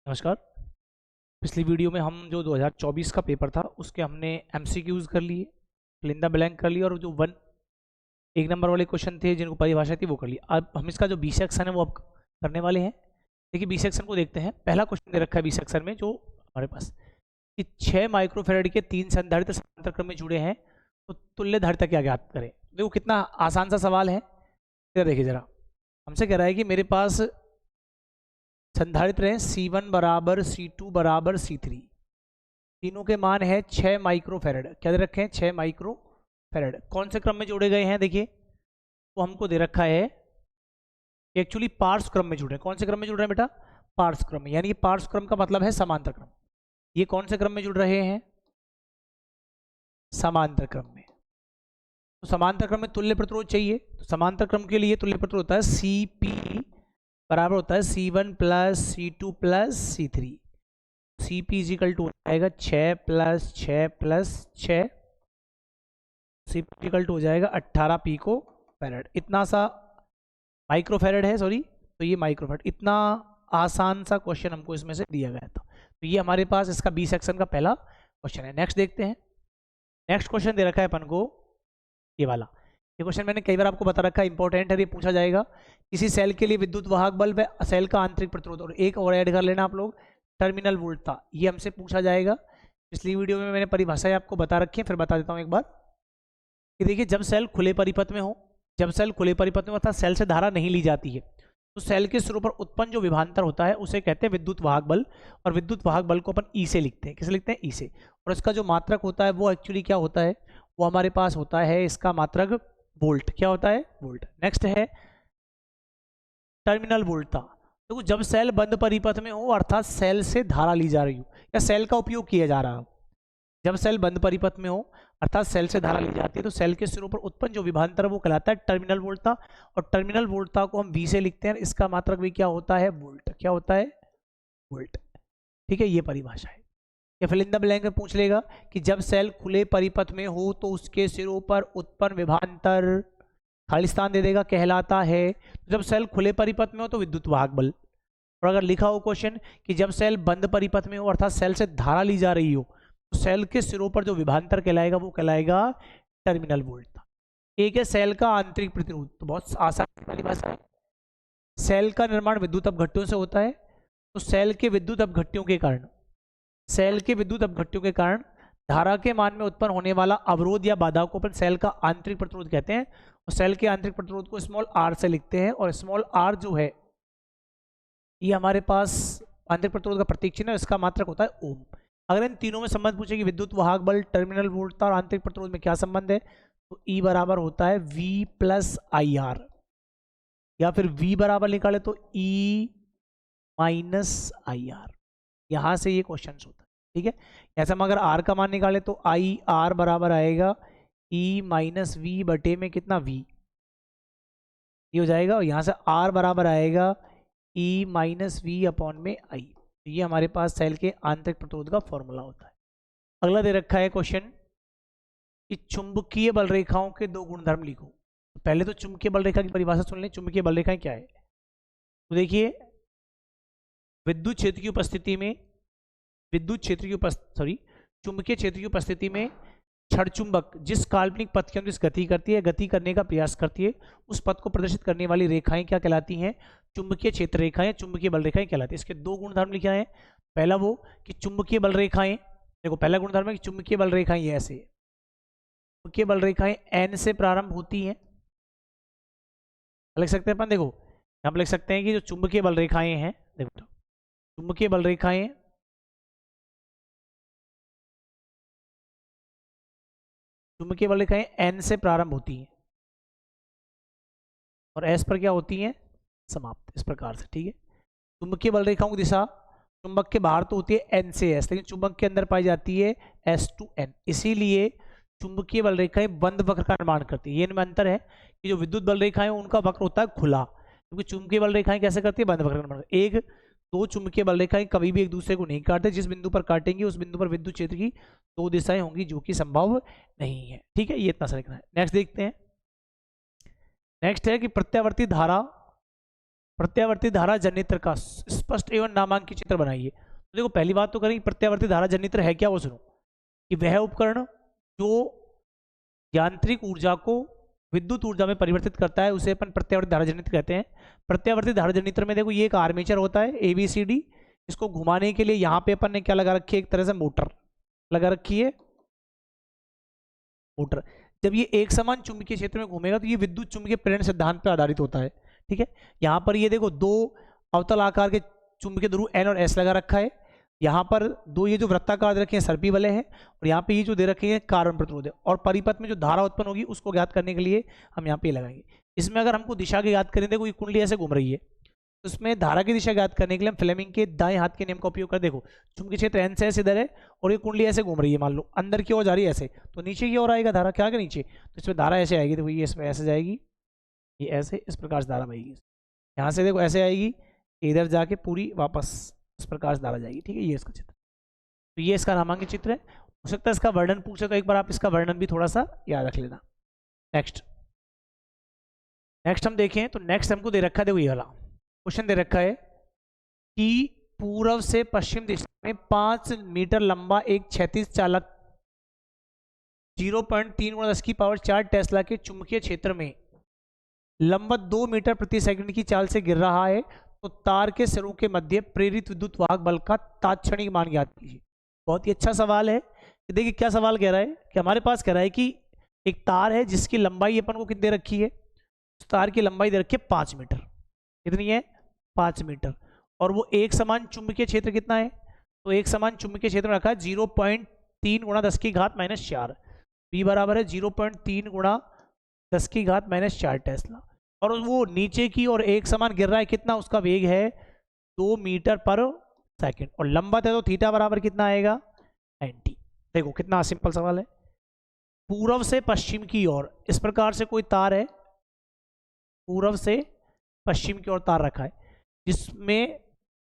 नमस्कार। पिछली वीडियो में हम जो 2024 का पेपर था उसके हमने एमसीक्यूज कर लिए, फिल इन द ब्लैंक कर लिया और जो एक नंबर वाले क्वेश्चन थे जिनको परिभाषा थी वो कर लिया। अब हम इसका जो बी सेक्शन है वो अब करने वाले हैं। देखिए बी सेक्शन को देखते हैं। पहला क्वेश्चन दे रखा है बी सेक्शन में जो हमारे पास कि 6 माइक्रोफेरेड के 3 संधारित्र समांतर क्रम में जुड़े हैं तो तुल्य धारिता क्या ज्ञात करें। देखो कितना आसान सा सवाल है। इधर देखिए जरा, हमसे कह रहा है कि मेरे पास संधारित्र हैं C1 बराबर C2 बराबर C3, तीनों के मान है 6 माइक्रोफेरेड। क्या दे रखे हैं? 6 माइक्रोफेरेड। कौन से क्रम में जोड़े गए हैं? देखिए वो हमको दे रखा है एक्चुअली पार्श्व क्रम में जुड़ रहे हैं। कौन से क्रम में जुड़ रहे हैं बेटा? पार्श्व क्रम में। यानी कि पार्श्व क्रम का मतलब है समांतर क्रम। ये कौन से क्रम में जुड़ रहे हैं? समांतर क्रम में। तो समांतर क्रम में तुल्य प्रतिरोध चाहिए, तो समांतर क्रम के लिए तुल्य प्रतिरोध होता है CP बराबर होता है C1 plus C2 plus C3। CP is equal to हो जाएगा 6 plus 6 plus 6, CP is equal to हो जाएगा 18 पिको फैरेड। इतना सा माइक्रोफेरेड है, सॉरी, तो ये माइक्रोफेरेड। इतना आसान सा क्वेश्चन हमको इसमें से दिया गया था। तो ये हमारे पास इसका बी सेक्शन का पहला क्वेश्चन है। नेक्स्ट देखते हैं। नेक्स्ट क्वेश्चन दे रखा है अपन को ये वाला। ये क्वेश्चन मैंने कई बार आपको बता रखा है, इंपॉर्टेंट है। ये पूछा जाएगा किसी सेल के लिए विद्युत वाहक बल व सेल का आंतरिक प्रतिरोध, और एक और ऐड कर लेना आप लोग, टर्मिनल वोल्टता। ये हमसे पूछा जाएगा। पिछली वीडियो में मैंने परिभाषाएं आपको बता रखी है, फिर बता देता हूँ एक बार कि देखिए जब सेल खुले परिपथ में हो, जब सेल खुले परिपथ में अर्थात सेल से धारा नहीं ली जाती है, तो सेल के सिरों पर उत्पन्न जो विभवांतर होता है उसे कहते हैं विद्युत वाहक बल। और विद्युत वाहक बल को अपन ई से लिखते हैं। किसे लिखते हैं? ई से। और इसका जो मात्रक होता है वो एक्चुअली क्या होता है? वो हमारे पास होता है इसका मात्रक वोल्ट। क्या होता है? वोल्ट। नेक्स्ट है टर्मिनल वोल्टता। तो जब सेल बंद परिपथ में हो अर्थात सेल से धारा ली जा रही हो या सेल का उपयोग किया जा रहा हो, जब सेल बंद परिपथ में हो अर्थात सेल से धारा ली जाती है, तो सेल के सिरों पर उत्पन्न जो विभवांतर वो कहलाता है टर्मिनल वोल्टता। और टर्मिनल वोल्टता को हम V से लिखते हैं। इसका मात्रक भी क्या होता है? वोल्ट। क्या होता है? वोल्ट। ठीक है, ये परिभाषा है। या फिल इन द ब्लैंक में पूछ लेगा कि जब सेल खुले परिपथ में हो तो उसके सिरों पर उत्पन्न विभवांतर, खाली स्थान दे देगा, कहलाता है। तो जब सेल खुले परिपथ में हो तो विद्युत वाहक बल। और अगर लिखा हो क्वेश्चन कि जब सेल बंद परिपथ में हो अर्थात सेल से धारा ली जा रही हो, तो सेल के सिरों पर जो विभवांतर कहलाएगा वो कहलाएगा टर्मिनल वोल्टता। एक है सेल का आंतरिक प्रतिरोध। तो बहुत आसान वाली बात है। सेल का निर्माण विद्युत अपघट्यों से होता है, तो सेल के विद्युत अपघट्यों के कारण, सेल के विद्युत अपघट्यों के कारण धारा के मान में उत्पन्न होने वाला अवरोध या बाधा को अपन सेल का आंतरिक प्रतिरोध कहते हैं। और सेल के आंतरिक प्रतिरोध को स्मॉल r से लिखते हैं। और स्मॉल r जो है ये हमारे पास आंतरिक प्रतिरोध का प्रतीक चिन्ह है, इसका मात्रक होता है ओम। अगर इन तीनों में संबंध पूछे कि विद्युत वाहक बल, टर्मिनल वोल्टता और आंतरिक प्रतिरोध में क्या संबंध है, तो E बराबर होता है V प्लस IR, या फिर V बराबर निकाले तो E माइनस IR। यहां से ये क्वेश्चन होता है। ठीक है, ऐसा हम अगर R का मान निकाले तो IR बराबर आएगा E माइनस V बटे में कितना? V। ये हो जाएगा। और यहाँ से R बराबर आएगा E माइनस V अपॉन में I। तो ये हमारे पास सेल के आंतरिक प्रतिरोध का फॉर्मूला होता है। अगला दे रखा है क्वेश्चन कि चुंबकीय बल रेखाओं के दो गुणधर्म लिखो। तो पहले तो चुंबकीय बल रेखा की परिभाषा सुन लें। चुंबकीय बल रेखाएं क्या है? तो देखिए विद्युत क्षेत्र की उपस्थिति में, चुंबकीय क्षेत्र की उपस्थिति में क्षण चुंबक जिस काल्पनिक पथ के अनुदिश गति करती है, गति करने का प्रयास करती है, उस पथ को प्रदर्शित करने वाली रेखाएं क्या कहलाती हैं? चुंबकीय क्षेत्र रेखाएं, चुंबकीय बल रेखाएं कहलाती है। इसके दो गुणधर्म लिखे हैं। पहला वो कि चुंबकीय बल रेखाएं, देखो पहला गुणधर्म है कि चुंबकीय बल रेखाएं ये ऐसे, चुंबकीय बल रेखाएं N से प्रारंभ होती हैं। लिख सकते हैं अपन, देखो हम लिख सकते हैं कि जो चुंबकीय बल रेखाएं हैं, देखो चुंबकीय बल रेखाएं चुंबकीय बल रेखाएं N से प्रारंभ होती हैं और S पर क्या होती हैं? समाप्त। इस प्रकार से। ठीक है, चुंबकीय बल रेखाओं की दिशा चुंबक के बाहर तो होती है N से S, लेकिन चुंबक के अंदर पाई जाती है S to N। इसीलिए चुंबकीय बल रेखाएं बंद वक्र का निर्माण करती है। ये इनमें अंतर है कि जो विद्युत बल रेखाएं उनका वक्र होता है खुला, क्योंकि चुंबकीय बल रेखाएं कैसे करती है? बंद वक्र का निर्माण। एक दो चुंबकीय बल रेखाएं कभी भी एक दूसरे को नहीं काटते। जिस बिंदु पर काटेंगे उस बिंदु पर विद्युत क्षेत्र की दो दिशाएं होंगी, जो कि संभव नहीं है। ठीक है, ये इतना सा लिखना है। नेक्स्ट देखते हैं। नेक्स्ट है कि प्रत्यावर्ती धारा प्रत्यावर्ती धारा जनित्र का स्पष्ट एवं नामांकित चित्र बनाइए। तो देखो पहली बात तो करेंगे प्रत्यावर्ती धारा जनित्र है क्या, वो सुनो कि वह उपकरण जो यांत्रिक ऊर्जा को विद्युत ऊर्जा में परिवर्तित करता है उसे अपन प्रत्यावर्ती धारा जनित्र कहते हैं। प्रत्यावर्ती धारा जनित्र में देखो ये एक आर्मेचर होता है ABCD, इसको घुमाने के लिए यहाँ पे अपन ने क्या लगा रखी है, एक तरह से मोटर लगा रखी है, मोटर। जब ये एक समान चुंबकीय क्षेत्र में घूमेगा तो ये विद्युत चुंबकीय प्रेरण सिद्धांत पर आधारित होता है, ठीक है। यहाँ पर ये देखो दो अवतल आकार के चुंबकीय ध्रुव N और S लगा रखा है, यहाँ पर दो ये जो वृत्ताकार दे रखे हैं सर्पी वाले हैं, और यहाँ पे ये जो दे रखे हैं कार्बन प्रतिरोध है, और परिपथ में जो धारा उत्पन्न होगी उसको ज्ञात करने के लिए हम यहाँ पे लगाएंगे। इसमें अगर हमको दिशा की याद करें, देखो ये कुंडली ऐसे घूम रही है, तो उसमें धारा की दिशा ज्ञात करने के लिए हम फ्लेमिंग के दाएं हाथ के नियम का उपयोग कर, देखो चुंबकीय क्षेत्र N से S इधर है और ये कुंडली ऐसे घूम रही है, मान लो अंदर की ओर जा रही है ऐसे, तो नीचे की ओर आएगा धारा, क्या आगे नीचे, तो इसमें धारा ऐसे आएगी, देखो ये इसमें ऐसे जाएगी, ये ऐसे इस प्रकार से धारा बहेगी, यहाँ से देखो ऐसे आएगी, इधर जाके पूरी वापस इस प्रकार से धारा जाएगी, ठीक है। ये इसका चित्र, तो ये इसका नामांकित चित्र है। हो सकता है इसका वर्णन पूछे तो एक बार आप इसका वर्णन भी थोड़ा सा याद रख लेना। नेक्स्ट हम देखें तो नेक्स्ट हमको दे रखा है, देखो ये वाला क्वेश्चन दे रखा है कि पूर्व से पश्चिम दिशा में 5 मीटर लंबा एक क्षैतिज चालक 0.3×10⁴ टेस्ला के चुंबकीय क्षेत्र में लंबवत 2 मीटर प्रति सेकंड की चाल से गिर रहा है, तो तार के सिरों के मध्य प्रेरित विद्युत वाहक बल का तात्क्षणिक मान ज्ञात कीजिए। बहुत ही अच्छा सवाल है। देखिए क्या सवाल कह रहा है कि हमारे पास कह रहा है कि एक तार है जिसकी लंबाई अपन को कितनी दे रखी है, उस तार की लंबाई दे रखी है 5 मीटर, कितनी है 5 मीटर, और वो एक समान चुंबकीय क्षेत्र कितना है, तो एक समान चुंबकीय क्षेत्र में रखा है 0.3×10⁴ बी बराबर है 0.3×10⁻⁴ टेस्ला, और वो नीचे की और एक समान गिर रहा है, कितना उसका वेग है 2 मीटर पर सेकंड, और लंबवत है तो थीटा बराबर कितना आएगा 90। देखो कितना सिंपल सवाल है। पूर्व से पश्चिम की ओर इस प्रकार से कोई तार है, पूर्व से पश्चिम की ओर तार रखा है जिसमें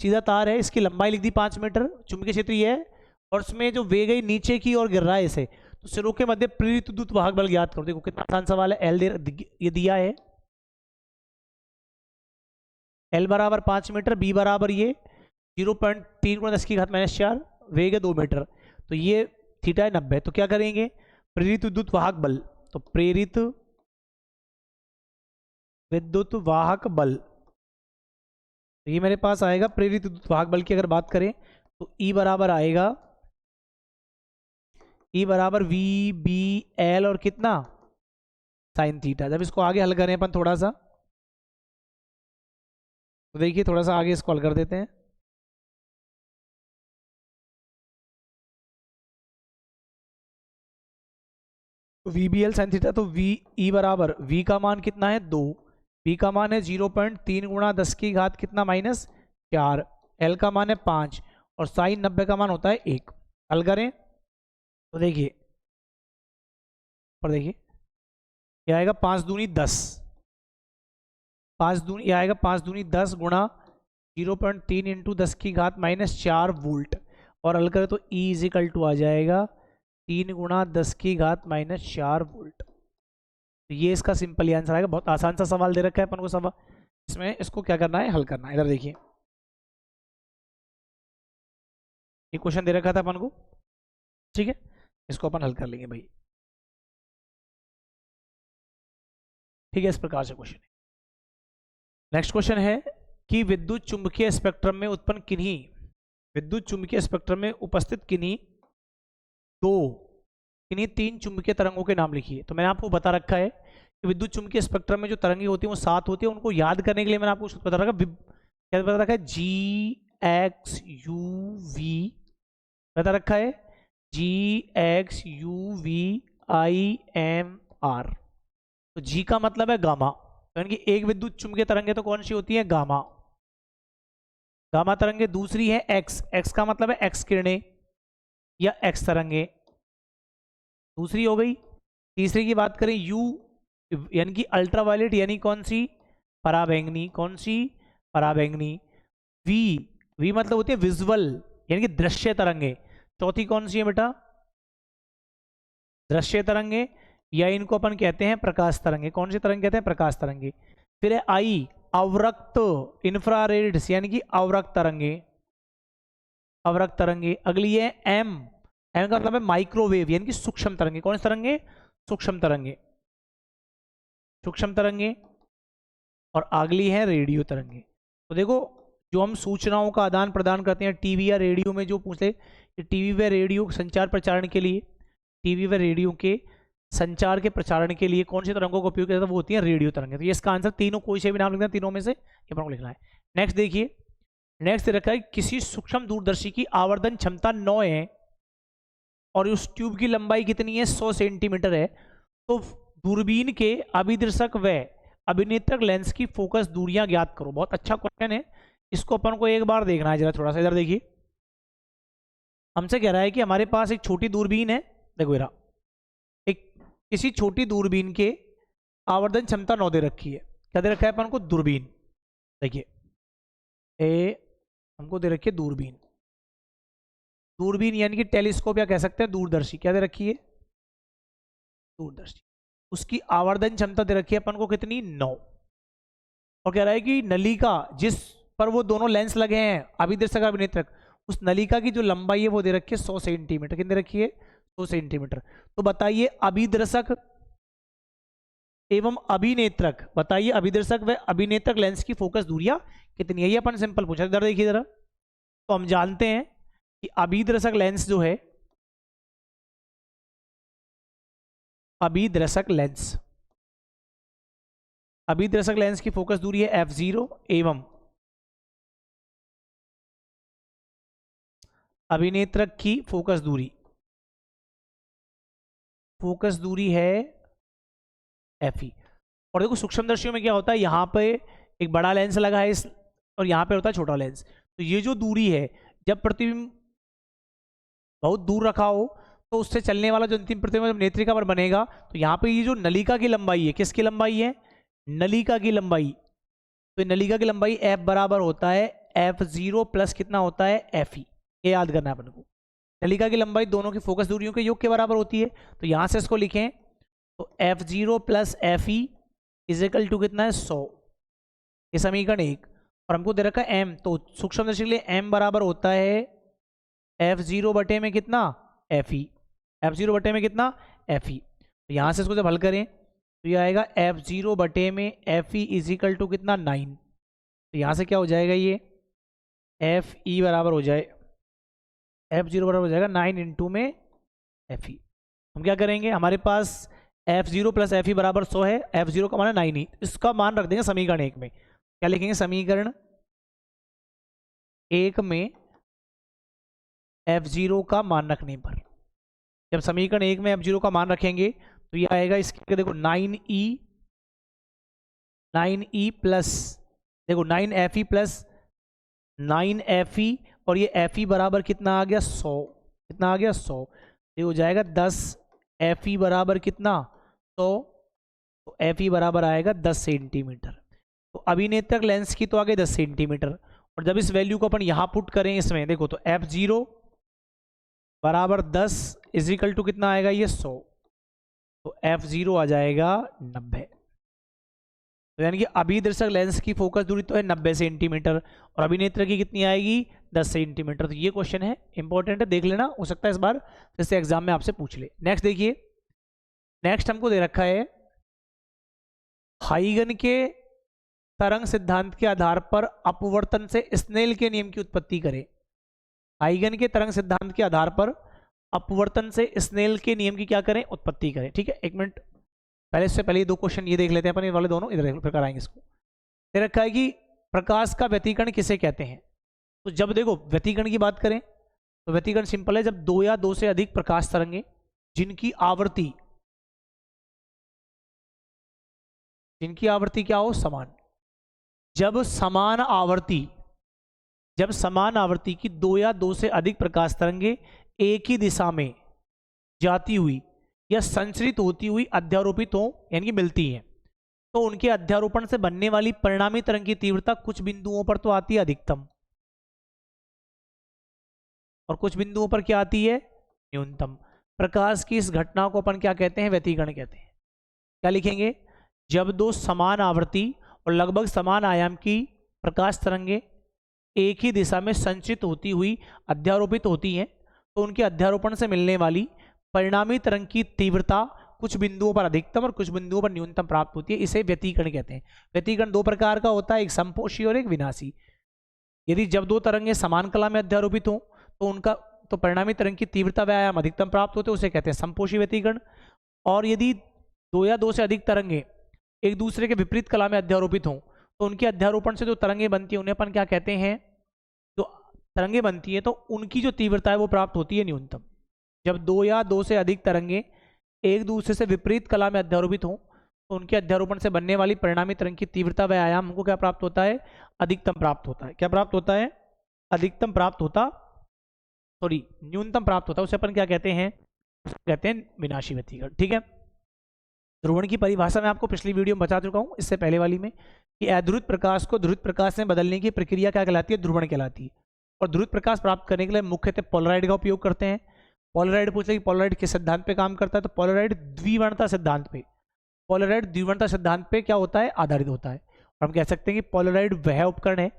सीधा तार है, इसकी लंबाई लिख दी 5 मीटर, चुंबकीय क्षेत्र ये है, और उसमें जो वेग है नीचे की ओर गिर रहा है इसे, तो सिरों के मध्य प्रेरित विद्युत वाहक बल ज्ञात करो। देखो कितना आसान सवाल है। ये दिया है L बराबर 5 मीटर, बी बराबर ये 0.3×10⁻⁴, वेग है 2 मीटर, तो ये थीटा है 90। तो क्या करेंगे, प्रेरित विद्युत वाहक बल, तो प्रेरित विद्युत वाहक बल, तो ये मेरे पास आएगा प्रेरित विद्युत वाहक बल की अगर बात करें तो E बराबर आएगा, E बराबर VBL और कितना साइन थीटा। जब इसको आगे हल करें अपन थोड़ा सा, तो देखिए थोड़ा सा आगे इसको हल कर देते हैं। तो VBL साइन थीटा, तो E बराबर V का मान कितना है 2, B का मान है 0.3×10⁻⁴ कितना -4, L का मान है 5 और साइन 90 का मान होता है 1। हल करें तो देखिए, और देखिए यह आएगा 5 दूनी 10, 5 दूनी यह आएगा 5 दूनी 10 गुणा 0.3×10⁻⁴ वोल्ट, और हल करें तो E = आ जाएगा 3×10⁻⁴ वोल्ट। तो ये इसका सिंपल आंसर आएगा। बहुत आसान सा सवाल दे रखा है अपन को सवाल, इसमें इसको क्या करना है, हल करना है। इधर देखिए ये क्वेश्चन दे रखा था अपन को, ठीक है, इसको अपन हल कर लेंगे भाई, ठीक है। इस प्रकार से क्वेश्चन है। नेक्स्ट क्वेश्चन है कि विद्युत चुंबकीय स्पेक्ट्रम में उत्पन्न किन्हीं विद्युत चुंबकीय स्पेक्ट्रम में उपस्थित किन्हीं 3 चुंबकीय तरंगों के नाम लिखिए। तो मैंने आपको बता रखा है कि विद्युत चुंबकीय स्पेक्ट्रम में जो तरंगे होती हैं वो 7 होती है, उनको याद करने के लिए मैंने आपको बता रखा क्या बता रखा है, GXUV बता रखा है, GXUVIMR। तो G का मतलब है गामा, तो यानी कि एक विद्युत चुंबकीय तरंगे तो कौन सी होती है, गामा तरंगे। दूसरी है X का मतलब है X किरणें या X तरंगे, दूसरी हो गई। तीसरी की बात करें U यानी कि अल्ट्रावायलेट, यानी कौन सी, पराबैंगनी, कौन सी, पराबैंगनी। V मतलब होती है विजुअल यानी कि दृश्य तरंगे। चौथी कौन सी है बेटा, दृश्य तरंगे, या इनको अपन कहते हैं प्रकाश तरंगे। कौन सी तरंग कहते हैं, प्रकाश तरंगे। फिर है I अवरक्त इंफ्रारेड्स यानी कि अवरक्त तरंगे, अवरक्त तरंगे। अगली है एम, एम का मतलब है माइक्रोवेव यानी कि सूक्ष्म तरंगे। कौन सी तरंगे? सूक्ष्म तरंगे, सूक्ष्म तरंगे। और अगली है रेडियो तरंगे। तो देखो जो हम सूचनाओं का आदान प्रदान करते हैं टीवी या रेडियो में, जो पूछ ले कि टीवी व रेडियो संचार प्रचारण के लिए, टीवी व रेडियो के संचार के प्रचारण के लिए कौन सी तरंगों का उपयोग किया जाता है, वो होती है रेडियो तरंगें। तो ये इसका आंसर तीनों, कोई से भी नाम लिखना है तीनों में से, ये पर लिखना है। नेक्स्ट देखिए, नेक्स्ट रखा है किसी सूक्ष्म दूरदर्शी की आवर्धन क्षमता 9 है और उस ट्यूब की लंबाई कितनी है, 100 सेंटीमीटर है, तो दूरबीन के अभिदर्शक व अभिनेत्रक लेंस की फोकस दूरियां ज्ञात करो। बहुत अच्छा क्वेश्चन है, इसको अपन को एक बार देखना है जरा थोड़ा सा। इधर देखिए, हमसे कह रहा है कि हमारे पास एक छोटी दूरबीन है, देखो इधर एक किसी छोटी दूरबीन के आवर्धन क्षमता 9 दे रखी है। क्या दे रखा है अपन को? दूरबीन। देखिए ए हमको दे रखी है दूरबीन, दूरबीन यानी कि टेलीस्कोप या कह सकते हैं दूरदर्शी। क्या दे रखी है? दूरदर्शी। उसकी आवर्धन क्षमता दे रखी है अपन को कितनी? 9। और कह रहा है कि नलिका जिस पर वो दोनों लेंस लगे हैं, अभिदर्शक अभिनेत्रक, उस नलिका की जो लंबाई है वो दे रखी है 100 सेंटीमीटर। कितनी दे रखी है? 100 सेंटीमीटर। तो बताइए अभिदर्शक एवं अभिनेत्रक, बताइए अभिदर्शक व अभिनेत्रक लेंस की फोकस दूरियां कितनी है? ये अपन सिंपल पूछा। इधर देखिए जरा, तो हम जानते हैं कि अभिदर्शक लेंस जो है, अभिदर्शक लेंस, अभिदर्शक लेंस की फोकस दूरी है f0 एवं अभिनेत्रक की फोकस दूरी, फोकस दूरी है fe। और देखो सूक्ष्मदर्शियों में क्या होता है, यहाँ पे एक बड़ा लेंस लगा है इस, और यहाँ पे होता है छोटा लेंस। तो ये जो दूरी है, जब प्रतिबिंब बहुत दूर रखा हो तो उससे चलने वाला जो अंतिम प्रतिबिंब जब नेत्रिका पर बनेगा, तो यहाँ पे ये जो नलिका की लंबाई है, किसकी लंबाई है? नलिका की लंबाई। तो नलिका की लंबाई f बराबर होता है f0 प्लस कितना होता है? fe। ये याद करना है अपन को। नलिका की लंबाई दोनों की फोकस दूरियों के योग के बराबर होती है। तो यहाँ से इसको लिखें तो f0 plus fe is equal to कितना है? 100। ये समीकरण 1। और हमको दे रखा है m, तो सूक्ष्मदर्शी के लिए m बराबर होता है f0 बटे में कितना? fe। f0 बटे में कितना? fe। तो यहाँ से इसको जब हल करें तो ये आएगा f0 बटे में fe इज इक्वल टू कितना? 9। तो यहाँ से क्या हो जाएगा, ये fe बराबर हो जाए, f0 बराबर हो जाएगा 9 इंटू में fe। हम क्या करेंगे, हमारे पास f0 प्लस fe बराबर 100 है, f0 का मान है 9 ही, इसका मान रख देंगे समीकरण 1 में। क्या लिखेंगे? समीकरण 1 में f0 का मान रखने पर, जब समीकरण 1 में f0 का मान रखेंगे तो ये आएगा इसके, देखो 9e प्लस, देखो 9fe प्लस 9fe, और ये fe बराबर कितना आ गया? 100। कितना आ गया? 100। ये हो जाएगा 10fe बराबर कितना? 100। तो fe बराबर आएगा 10 सेंटीमीटर। तो अभिनेत्रक लेंस की तो आ गई 10 सेंटीमीटर। और जब इस वैल्यू को अपन यहाँ पुट करें इसमें, देखो तो f0 बराबर 10 इज इक्वल टू कितना आएगा? ये 100। तो f0 आ जाएगा 90। तो यानी कि अभिदर्शक लेंस की फोकस दूरी तो है 90 सेंटीमीटर और अभिनेत्र की कितनी आएगी? 10 सेंटीमीटर। तो ये क्वेश्चन है, इंपॉर्टेंट है, देख लेना, हो सकता है इस बार फिर से एग्जाम में आपसे पूछ ले। नेक्स्ट देखिए, नेक्स्ट हमको दे रखा है हाइगन के तरंग सिद्धांत के आधार पर अपवर्तन से स्नेल के नियम की उत्पत्ति करें। हाइगन के तरंग सिद्धांत के आधार पर अपवर्तन से स्नेल के नियम की क्या करें? उत्पत्ति करें। ठीक है, एक मिनट, पहले इससे पहले 2 क्वेश्चन ये देख लेते हैं अपन, ये वाले दोनों इधर फिर कराएंगे इसको। दे रखा है कि प्रकाश का व्यतिकरण किसे कहते हैं। तो जब देखो व्यतिकरण की बात करें तो व्यतिकरण सिंपल है, जब 2 या 2 से अधिक प्रकाश तरंगे जिनकी आवृत्ति क्या हो? समान। जब समान आवृत्ति की 2 या 2 से अधिक प्रकाश तरंगे एक ही दिशा में जाती हुई या संचरित होती हुई अध्यारोपित हो, यानी कि मिलती हैं, तो उनके अध्यारोपण से बनने वाली परिणामी तरंग की तीव्रता कुछ बिंदुओं पर तो आती है अधिकतम, और कुछ बिंदुओं पर क्या आती है? न्यूनतम। प्रकाश की इस घटना को अपन क्या कहते हैं? व्यतिकरण कहते हैं। क्या लिखेंगे? जब 2 समान आवृत्ति और लगभग समान आयाम की प्रकाश तरंगे एक ही दिशा में संचित होती हुई अध्यारोपित होती हैं, तो उनके अध्यारोपण से मिलने वाली परिणामी तरंग की तीव्रता कुछ बिंदुओं पर अधिकतम और कुछ बिंदुओं पर न्यूनतम प्राप्त होती है। इसे व्यतिकरण कहते हैं। व्यतिकरण दो प्रकार का होता है, एक संपोषी और एक विनाशी। यदि जब दो तरंगे समान कला में अध्यारोपित हों तो परिणामी तरंग की तीव्रता व आयाम अधिकतम प्राप्त होते हैं, उसे कहते हैं संपोषी व्यतिकरण। और यदि दो या दो से अधिक तरंगे एक दूसरे के विपरीत कला में अध्यारोपित हों तो उनके अध्यारोपण से जो तरंगे बनती है उन्हें अपन क्या कहते हैं, जो तरंगे बनती है तो उनकी जो तीव्रता है वो प्राप्त होती है न्यूनतम। जब दो या दो से अधिक तरंगे एक दूसरे से विपरीत कला में अध्यारोपित हों तो उनके अध्यारोपण से बनने वाली परिणामी तरंग की तीव्रता व आयाम हमको क्या प्राप्त होता है, अधिकतम प्राप्त होता है। क्या प्राप्त होता है, अधिकतम प्राप्त होता, सॉरी न्यूनतम प्राप्त होता है। उसे अपन क्या कहते हैं, उसे कहते हैं विनाशी व्यतिकरण। ठीक है, ध्रुवण की परिभाषा मैं आपको पिछली वीडियो में बता चुका हूं, इससे पहले वाली में, कि अध्रुवित प्रकाश को ध्रुवित प्रकाश में बदलने की प्रक्रिया क्या कहलाती है, ध्रुवण कहलाती है। और ध्रुवित प्रकाश प्राप्त करने के लिए मुख्यतः पोलराइड का उपयोग करते हैं। पोलराइड पूछे कि पोलराइड किस सिद्धांत पे काम करता है, तो पोलराइड द्विवर्णता सिद्धांत पे, पोलराइड द्विवर्णता सिद्धांत पे क्या होता है, आधारित होता है। और हम कह सकते हैं कि पोलराइड वह उपकरण है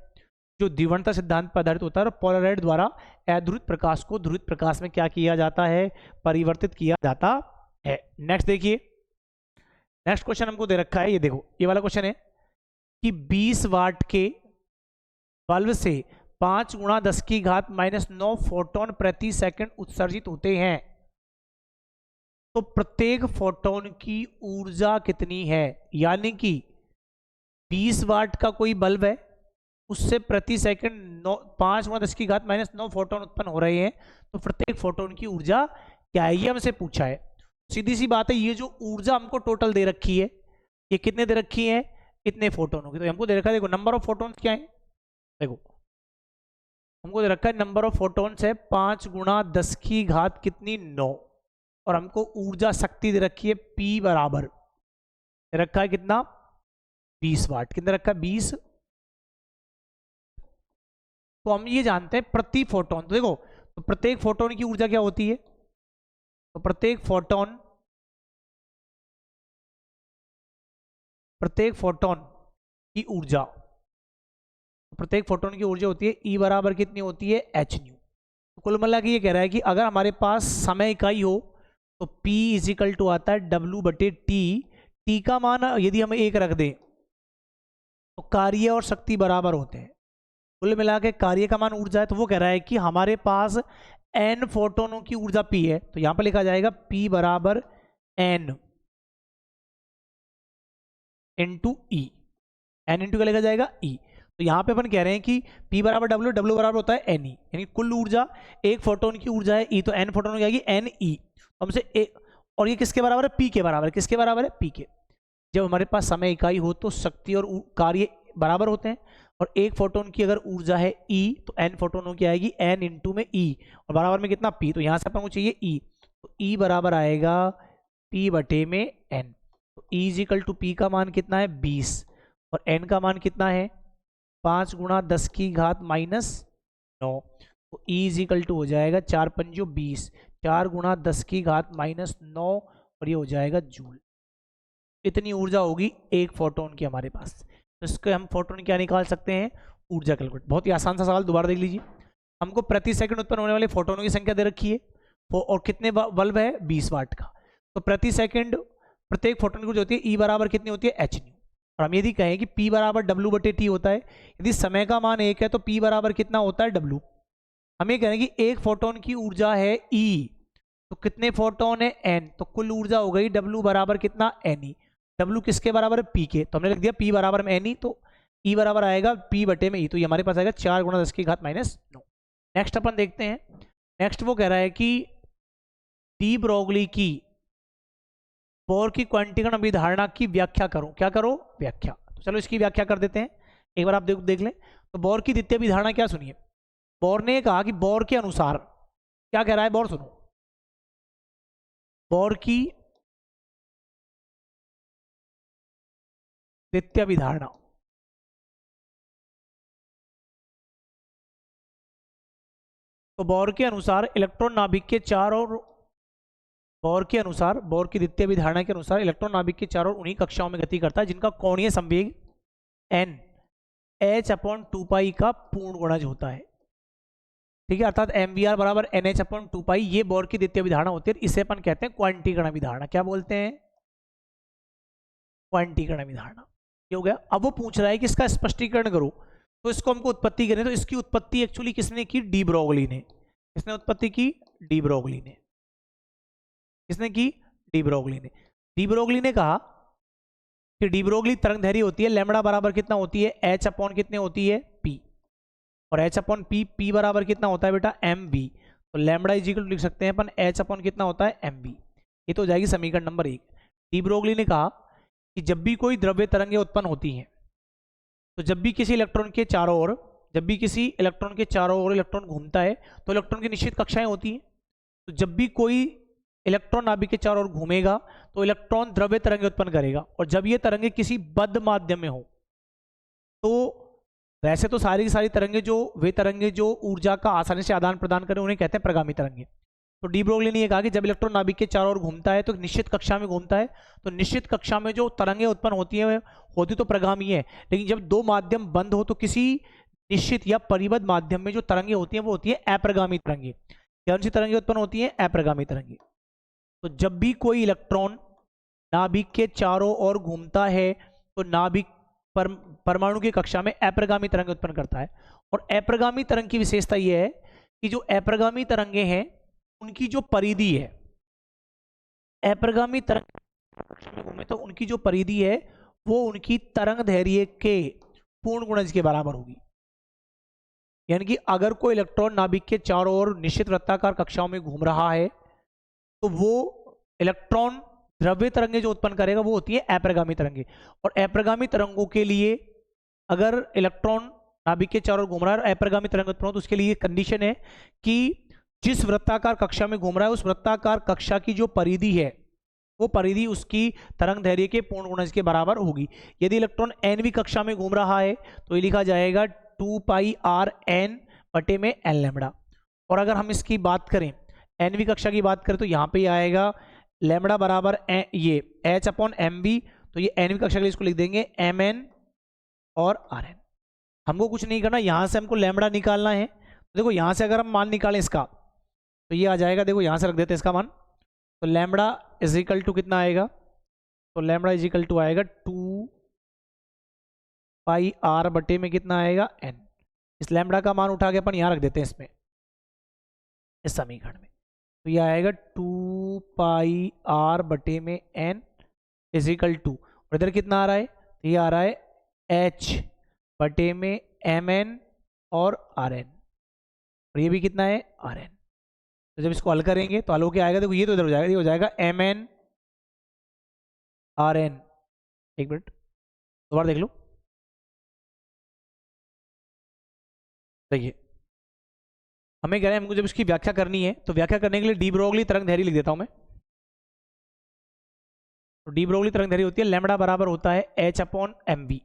जो द्विवर्णता सिद्धांत पर आधारित होता है, और पोलराइड द्वारा अध्रुवित प्रकाश को ध्रुवित प्रकाश में क्या किया जाता है, परिवर्तित किया जाता है। नेक्स्ट देखिए, नेक्स्ट क्वेश्चन हमको दे रखा है, ये देखो ये वाला क्वेश्चन है कि 20 वाट के बल्ब से 5 × 10⁻⁹ फोटोन प्रति सेकंड उत्सर्जित होते हैं, तो प्रत्येक फोटोन की ऊर्जा कितनी है। यानी कि 20 वाट का कोई बल्ब है, उससे प्रति सेकंड 5 × 10⁻⁹ फोटोन उत्पन्न हो रहे हैं, तो प्रत्येक फोटोन की ऊर्जा क्या है, ये हमसे पूछा है। सीधी सी बात है, ये जो ऊर्जा हमको टोटल दे रखी है, ये कितने दे रखी है, इतने फोटोनों की। तो हमको दे रखा है, देखो नंबर ऑफ फोटोन्स क्या है, देखो हमको दे रखा है नंबर ऑफ फोटोन्स है 5 × 10⁻⁹ कितनी 9, और हमको ऊर्जा शक्ति दे रखी है P बराबर दे रखा है कितना, 20 वाट। कितना रखा है, 20। तो हम ये जानते हैं प्रति फोटोन, तो देखो तो प्रत्येक फोटोन की ऊर्जा क्या होती है, तो प्रत्येक फोटोन की ऊर्जा, प्रत्येक फोटोन की ऊर्जा होती है E बराबर कितनी होती है, h न्यू। तो कुल मिला के ये कह रहा है कि अगर हमारे पास समय इकाई हो तो P = आता है W/T। T का मान यदि हम 1 रख दें तो कार्य और शक्ति बराबर होते हैं। कुल मिला के कार्य का मान ऊर्जा है, तो वो कह रहा है कि हमारे पास n फोटोनों की ऊर्जा P है, तो यहां पर लिखा जाएगा P बराबर n इंटू ई, n इंटू क्या लिखा जाएगा, E। तो यहाँ पे अपन कह रहे हैं कि P बराबर W, W बराबर होता है NE, यानी कुल ऊर्जा एक फोटोन की ऊर्जा है E, तो n फोटोन की आएगी NE। हमसे एक, और ये किसके बराबर है, P के बराबर है। किसके बराबर है, P के। जब हमारे पास समय इकाई हो तो शक्ति और कार्य बराबर होते हैं, और एक फोटोन की अगर ऊर्जा है E तो n फोटोनों की आएगी n इंटू में E, और बराबर में कितना P, तो यहाँ से अपन को चाहिए E, तो E बराबर आएगा P/n। तो E = P का मान कितना है, 20, और n का मान कितना है, 5 × 10⁻⁹। तो E = हो जाएगा 4 × 5 = 20, 4 × 10⁻⁹, और ये हो जाएगा जूल। इतनी ऊर्जा होगी एक फोटोन की हमारे पास। तो इसको हम फोटोन क्या निकाल सकते हैं, ऊर्जा कैलकुलेट। बहुत ही आसान सा सवाल, दोबारा देख लीजिए। हमको प्रति सेकंड उत्पन्न होने वाले फोटोनों की संख्या दे रखी है, और कितने बल्ब है, 20 वाट का। तो प्रति सेकंड प्रत्येक फोटोन की ऊर्जा होती है E बराबर कितनी होती है, h न्यू। और हम यदि कहें कि P बराबर W/T होता है, यदि समय का मान 1 है तो P बराबर कितना होता है, W। हम ये कह रहे हैं कि एक फोटोन की ऊर्जा है E, तो कितने फोटोन है, N, तो कुल ऊर्जा हो गई W बराबर कितना, Ne। W किसके बराबर है, P के, तो हमने लिख दिया P बराबर में Ne, तो E बराबर आएगा P/E, तो ये हमारे पास आएगा 4 × 10⁻⁹। नेक्स्ट अपन देखते हैं, नेक्स्ट वो कह रहा है कि डी ब्रोगली की बोर की क्वांटिकरण अभिधारणा की व्याख्या करो। क्या करो, व्याख्या। तो चलो इसकी व्याख्या कर देते हैं, एक बार आप देख लें। तो बोर की द्वितीय अभिधारणा क्या, सुनिए। बोर ने कहा कि बोर के अनुसार, क्या कह रहा है बोर, सुनो। बोर की द्वितीय अभिधारणा, तो बोर के अनुसार इलेक्ट्रॉन नाभिक के चारों ओर, बोर के अनुसार, बोर की द्वितीय अभिधारणा के अनुसार इलेक्ट्रॉन नाभिक के चारों ओर उन्हीं कक्षाओं में गति करता है जिनका कोणीय संवेग n h/2 का पूर्ण गुणज होता है। ठीक है, अर्थात mvr बराबर nh/2 ये बोर की द्वितीय अभिधारणा होती है। इसे अपन कहते हैं क्वांटीकरण अभिधारणा। क्या बोलते हैं? क्वांटीकरण अभिधारणा। ये हो गया। अब वो पूछ रहा है कि इसका स्पष्टीकरण करो, तो इसको हमको उत्पत्ति करें। तो इसकी उत्पत्ति एक्चुअली किसने की? डी ब्रोगली ने। किसने उत्पत्ति की? डी ब्रोगली ने। किसने की? डी ब्रोगली ने। डी ब्रोगली ने कहा कि डी ब्रोगली तरंगदैर्घ्य होती है लैम्बडा बराबर कितना होती है? h अपॉन कितने होती है? p। और h अपॉन p बराबर कितना होता है बेटा? mv। तो लैम्बडा इज इक्वल टू लिख सकते हैं अपन h अपॉन कितना होता है? mv। ये तो हो जाएगी समीकरण नंबर 1। डी ब्रोगली ने कहा कि जब भी कोई द्रव्य तरंगें उत्पन्न होती हैं, तो जब भी किसी इलेक्ट्रॉन के चारों ओर इलेक्ट्रॉन घूमता है तो इलेक्ट्रॉन की निश्चित कक्षाएं होती हैं। तो जब भी कोई इलेक्ट्रॉन नाभिक के चारों ओर घूमेगा तो इलेक्ट्रॉन द्रव्य तरंगें उत्पन्न करेगा। और जब ये तरंगें किसी बद्ध माध्यम में हो, तो वैसे तो सारी की सारी तरंगें जो ऊर्जा का आसानी से आदान प्रदान करें उन्हें कहते हैं प्रगामी तरंगें। तो डी ब्रोगली ने यह कहा कि जब इलेक्ट्रॉन नाभिक के चारों ओर घूमता है तो निश्चित कक्षा में घूमता है, तो निश्चित कक्षा में जो तरंगें उत्पन्न होती तो प्रगामी है। लेकिन जब दो माध्यम बंद हो तो किसी निश्चित या परिबद्ध माध्यम में जो तरंगें होती हैं वो होती है अप्रगामी तरंगें। कौन सी तरंगें उत्पन्न होती हैं? अप्रगामी तरंगें। तो जब भी कोई इलेक्ट्रॉन नाभिक के चारों ओर घूमता है तो नाभिक परमाणु की कक्षा में अप्रगामी तरंग उत्पन्न करता है। और अप्रगामी तरंग की विशेषता यह है कि जो अप्रगामी तरंगें हैं उनकी जो परिधि है, अप्रगामी तरंग में घूमे तो उनकी जो परिधि है वो उनकी तरंगदैर्घ्य के पूर्ण गुणज के बराबर होगी। यानी कि अगर कोई इलेक्ट्रॉन नाभिक के चारों ओर निश्चित वृत्ताकार कक्षाओं में घूम रहा है तो वो इलेक्ट्रॉन द्रव्य तरंगें जो उत्पन्न करेगा वो होती है अप्रगामी तरंगें। और अप्रगामी तरंगों के लिए अगर इलेक्ट्रॉन नाभिक के चारों ओर घूम रहा है और अप्रगामी तरंग उत्पन्न हो तो उसके लिए कंडीशन है कि जिस वृत्ताकार कक्षा में घूम रहा है उस वृत्ताकार कक्षा की जो परिधि है वो परिधि उसकी तरंगदैर्घ्य के पूर्ण गुणज के बराबर होगी। यदि इलेक्ट्रॉन nवीं कक्षा में घूम रहा है तो ये लिखा जाएगा 2πr/n बटे में n लैम्बडा। और अगर हम इसकी बात करें nवीं कक्षा की बात करें तो यहाँ पे आएगा लैम्बडा बराबर ये h/mv। तो ये nवीं कक्षा के लिए इसको लिख देंगे mn और rn। हमको कुछ नहीं करना, यहाँ से हमको लैम्बडा निकालना है। तो देखो यहाँ से अगर हम मान निकालें इसका तो ये आ जाएगा, देखो यहाँ से रख देते हैं इसका मान। तो लैम्बडा इज इक्वल टू कितना आएगा? तो लैम्बडा इज इक्वल टू आएगा 2πr बटे में कितना आएगा? n। इस लैम्बडा का मान उठा के अपन यहाँ रख देते हैं इसमें, इस समीकरण में। तो ये आएगा 2πr बटे में n इज इक्वल टू, और इधर कितना आ रहा है? तो ये आ रहा है h बटे में mn और rn, और ये भी कितना है? rn। तो जब इसको हल करेंगे तो हल होके आएगा, देखो ये तो इधर हो जाएगा, ये हो जाएगा mn rn। एक मिनट दोबारा देख लो, देखिए हमें कह रहे हैं हमको जब इसकी व्याख्या करनी है तो व्याख्या करने के लिए डी ब्रोगली तरंगदैर्घ्य लिख देता हूं मैं। तो डी ब्रोगली तरंगदैर्घ्य होती है लैम्बडा बराबर होता है h/mv।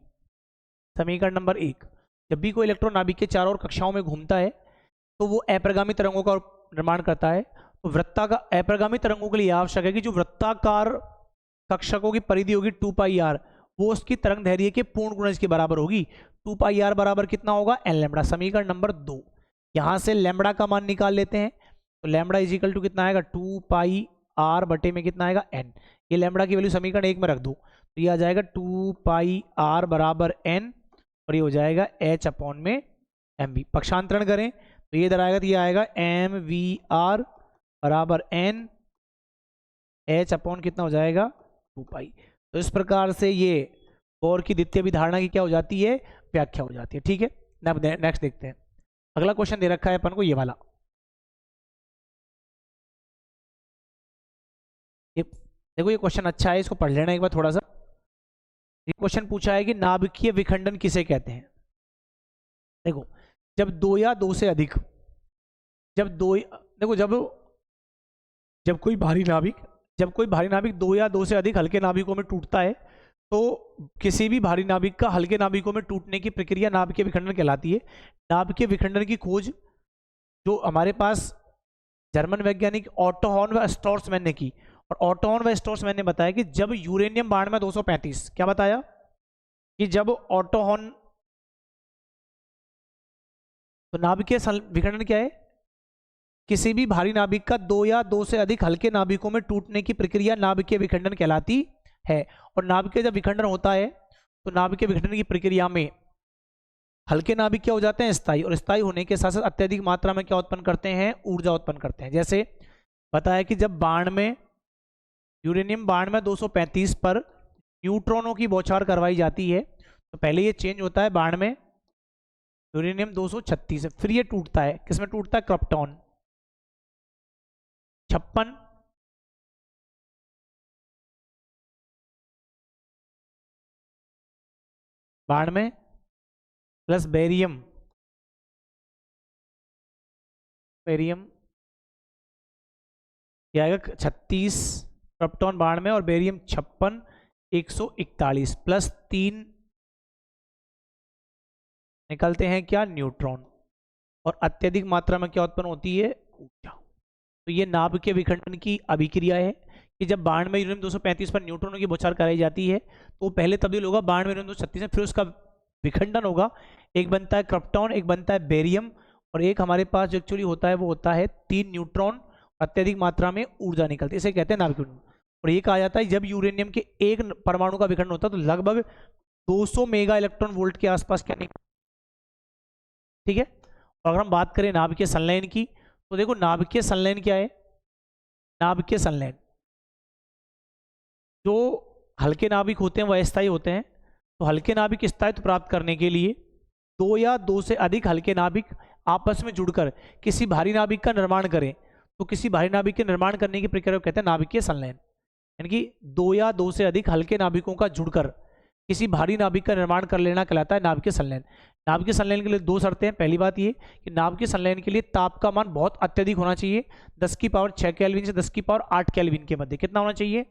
समीकरण नंबर 1, जब भी कोई इलेक्ट्रॉन नाभिक के चारों ओर कक्षाओं में घूमता है तो वो अप्रगामी तरंगों का निर्माण करता है। तो वृत्ताकार अप्रगामी तरंगों के लिए आवश्यक है कि जो वृत्ताकार कक्षकों की परिधि होगी 2πr वो उसकी तरंगदैर्घ्य के पूर्ण गुणज के बराबर होगी। 2πr बराबर कितना होगा? n lambda. समीकरण नंबर 2, यहाँ से लैम्बडा का मान निकाल लेते हैं। तो लैम्बडा इज इक्वल टू कितना आएगा? 2πr बटे में कितना आएगा? n। ये लैम्बडा की वैल्यू समीकरण 1 में रख दो तो ये आ जाएगा 2πr बराबर n, और ये हो जाएगा h/mv। पक्षांतरण करें तो ये इधर आएगा, तो ये आएगा mvr बराबर n h/ कितना हो जाएगा? 2π। तो इस प्रकार से ये बोर की द्वितीय अभिधारणा की क्या हो जाती है? व्याख्या हो जाती है। ठीक है, नेक्स्ट देखते हैं। अगला क्वेश्चन दे रखा है अपन को ये वाला। ये देखो, ये क्वेश्चन अच्छा है, इसको पढ़ लेना एक बार थोड़ा सा। ये क्वेश्चन पूछा है कि नाभिकीय विखंडन किसे कहते हैं। देखो जब दो या दो से अधिक, जब कोई भारी नाभिक दो या दो से अधिक हल्के नाभिकों में टूटता है तो किसी भी भारी नाभिक का हल्के नाभिकों में टूटने की प्रक्रिया नाभिकीय विखंडन कहलाती है। नाभिकीय विखंडन की खोज जो हमारे पास जर्मन वैज्ञानिक ऑटो हॉर्न व स्टोर्समैन ने की, और ऑटो हॉर्न व स्टोर्समैन ने बताया कि जब यूरेनियम बाण में 235, क्या बताया? कि जब ऑटोहॉन, तो नाभिकीय विखंडन क्या है? किसी भी भारी नाभिक का दो या दो से अधिक हल्के नाभिकों में टूटने की प्रक्रिया नाभिकीय विखंडन कहलाती है। और नाभिकीय जब विखंडन होता है तो नाभिकीय विखंडन की प्रक्रिया में हल्के नाभिक क्या हो जाते हैं? स्थायी। और स्थायी होने के साथ साथ अत्यधिक मात्रा में क्या उत्पन्न करते हैं? ऊर्जा उत्पन्न करते हैं। जैसे बताया कि जब बाण में, यूरेनियम बाण में 235 पर न्यूट्रॉनों की बौछार करवाई जाती है तो पहले ये चेंज होता है बाण में यूरेनियम 236 है, फिर ये टूटता है, किसमें टूटता है? क्रिप्टॉन 56 बाण में प्लस बेरियम क्या आएगा? 36 क्रिप्टॉन बाण में और बेरियम 56 141 प्लस 3 निकलते हैं क्या? न्यूट्रॉन। और अत्यधिक मात्रा में क्या उत्पन्न होती है? ऊर्जा। तो ये नाभिकीय विखंडन की अभिक्रिया है कि जब बाण में यूरेनियम 235 पर न्यूट्रॉनों की बौछार कराई जाती है तो पहले तब्दील होगा बाण में यूरेनियम 236 में, फिर उसका विखंडन होगा, एक बनता है क्रिप्टॉन, एक बनता है बेरियम, और एक हमारे पास जो एक्चुअली होता है वो होता है 3 न्यूट्रॉन, अत्यधिक मात्रा में ऊर्जा निकलती है, इसे कहते हैं नाभिकीय विखंडन। और ये कहा जाता है जब यूरेनियम के एक परमाणु का विखंडन होता है तो लगभग 200 मेगा इलेक्ट्रॉन वोल्ट के आसपास क्या निकलता है। ठीक है। और अगर हम बात करें नाभिकीय संलयन की तो देखो नाभिकीय संलयन क्या है? नाभिकीय संलयन, जो हल्के नाभिक होते हैं वह अस्थायी होते हैं, तो हल्के नाभिक स्थायित्व प्राप्त करने के लिए दो या दो से अधिक हल्के नाभिक आपस में जुड़कर किसी भारी नाभिक का निर्माण करें तो किसी भारी नाभिक के निर्माण करने की प्रक्रिया को कहते हैं नाभिकीय संलयन। यानी कि दो या दो से अधिक हल्के नाभिकों का जुड़कर किसी भारी नाभिक का निर्माण कर लेना कहलाता है नाभिकीय संलयन। नाभिकीय संलयन के लिए दो शर्तें हैं। पहली बात ये कि नाभिकीय संलयन के लिए ताप का मान बहुत अत्यधिक होना चाहिए, 10 की पावर 6 केल्विन से 10 की पावर 8 केल्विन के मध्य। कितना होना चाहिए?